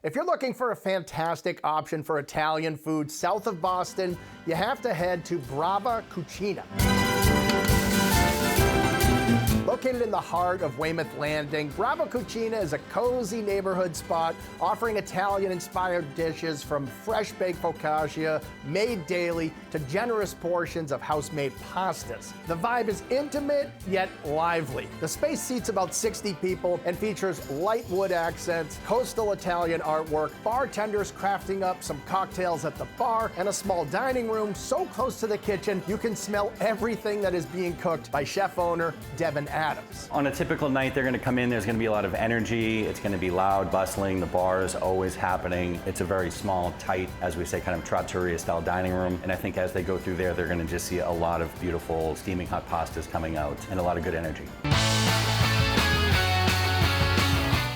If you're looking for a fantastic option for Italian food south of Boston, you have to head to Brava Cucina. Located in the heart of Weymouth Landing, Brava Cucina is a cozy neighborhood spot offering Italian-inspired dishes from fresh-baked focaccia made daily to generous portions of house-made pastas. The vibe is intimate yet lively. The space seats about 60 people and features light wood accents, coastal Italian artwork, bartenders crafting up some cocktails at the bar, and a small dining room so close to the kitchen you can smell everything that is being cooked by chef-owner Devin Adams. On a typical night, they're going to come in, there's going to be a lot of energy, it's going to be loud, bustling, the bar is always happening. It's a very small, tight, as we say, kind of trattoria-style dining room, and I think as they go through there, they're going to just see a lot of beautiful steaming hot pastas coming out and a lot of good energy.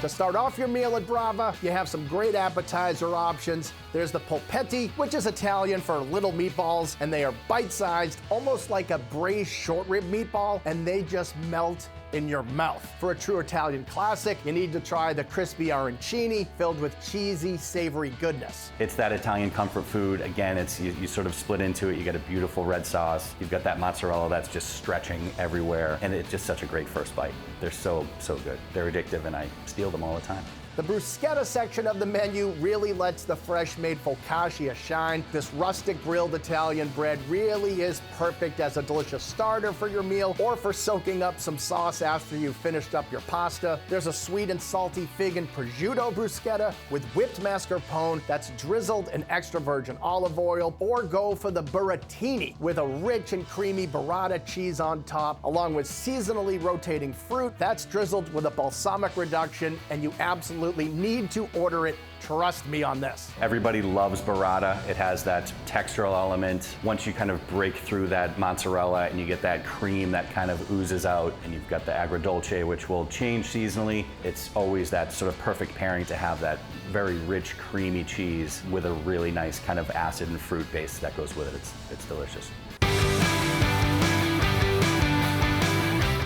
To start off your meal at Brava, you have some great appetizer options. There's the polpetti, which is Italian for little meatballs, and they are bite-sized, almost like a braised short rib meatball, and they just melt in your mouth. For a true Italian classic, you need to try the crispy arancini filled with cheesy, savory goodness. It's that Italian comfort food. Again, it's you sort of split into it. You get a beautiful red sauce. You've got that mozzarella that's just stretching everywhere, and it's just such a great first bite. They're so good. They're addictive, and I steal them all the time. The bruschetta section of the menu really lets the fresh-made focaccia shine. This rustic grilled Italian bread really is perfect as a delicious starter for your meal or for soaking up some sauce after you've finished up your pasta. There's a sweet and salty fig and prosciutto bruschetta with whipped mascarpone that's drizzled in extra virgin olive oil, or go for the burattini with a rich and creamy burrata cheese on top, along with seasonally rotating fruit that's drizzled with a balsamic reduction, and you absolutely need to order it. Trust me on this. Everybody loves burrata. It has that textural element. Once you kind of break through that mozzarella and you get that cream that kind of oozes out, and you've got the agrodolce, which will change seasonally, it's always that sort of perfect pairing to have that very rich, creamy cheese with a really nice kind of acid and fruit base that goes with it. It's delicious.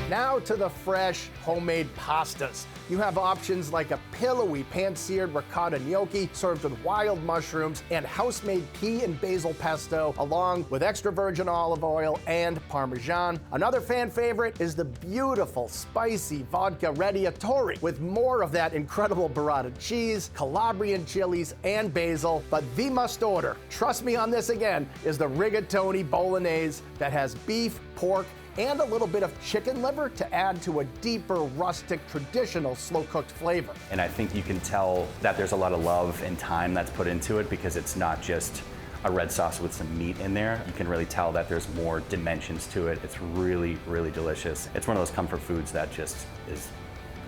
Now to the fresh, homemade pastas. You have options like a pillowy pan-seared ricotta gnocchi served with wild mushrooms and house-made pea and basil pesto, along with extra virgin olive oil and Parmesan. Another fan favorite is the beautiful, spicy vodka radiatori with more of that incredible burrata cheese, Calabrian chilies, and basil. But the must-order, trust me on this again, is the rigatoni bolognese that has beef, pork, and a little bit of chicken liver to add to a deeper, rustic, traditional slow-cooked flavor. And I think you can tell that there's a lot of love and time that's put into it, because it's not just a red sauce with some meat in there. You can really tell that there's more dimensions to it. It's really, really delicious. It's one of those comfort foods that just is,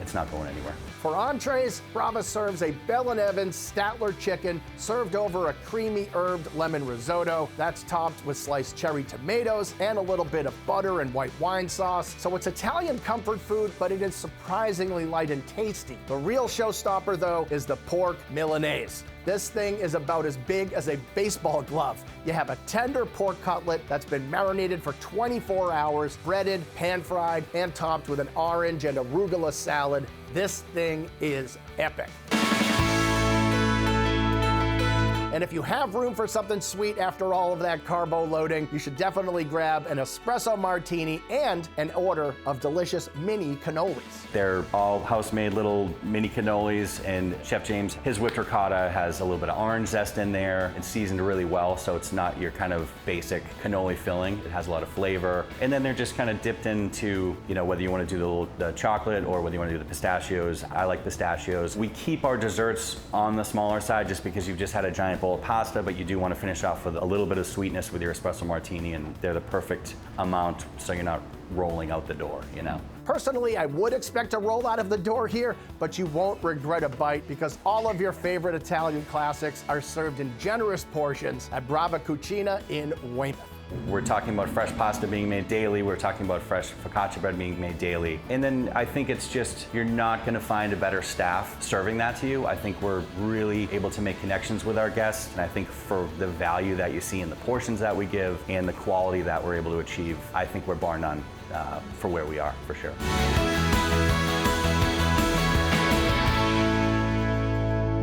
it's not going anywhere. For entrees, Brava serves a Bell & Evans Statler chicken served over a creamy herbed lemon risotto that's topped with sliced cherry tomatoes and a little bit of butter and white wine sauce. So it's Italian comfort food, but it is surprisingly light and tasty. The real showstopper, though, is the pork Milanese. This thing is about as big as a baseball glove. You have a tender pork cutlet that's been marinated for 24 hours, breaded, pan-fried, and topped with an orange and arugula salad. This thing is epic. And if you have room for something sweet after all of that carbo loading, you should definitely grab an espresso martini and an order of delicious mini cannolis. They're all house-made little mini cannolis, and Chef James, his whipped ricotta has a little bit of orange zest in there. It's seasoned really well, so it's not your kind of basic cannoli filling. It has a lot of flavor. And then they're just kind of dipped into, you know, whether you want to do the chocolate or whether you want to do the pistachios. I like pistachios. We keep our desserts on the smaller side just because you've just had a giant bowl of pasta, but you do want to finish off with a little bit of sweetness with your espresso martini, and they're the perfect amount so you're not rolling out the door, you know. Personally, I would expect a roll out of the door here, but you won't regret a bite because all of your favorite Italian classics are served in generous portions at Brava Cucina in Weymouth. We're talking about fresh pasta being made daily. We're talking about fresh focaccia bread being made daily. And then I think it's just, you're not going to find a better staff serving that to you. I think we're really able to make connections with our guests. And I think for the value that you see in the portions that we give and the quality that we're able to achieve, I think we're bar none for where we are, for sure.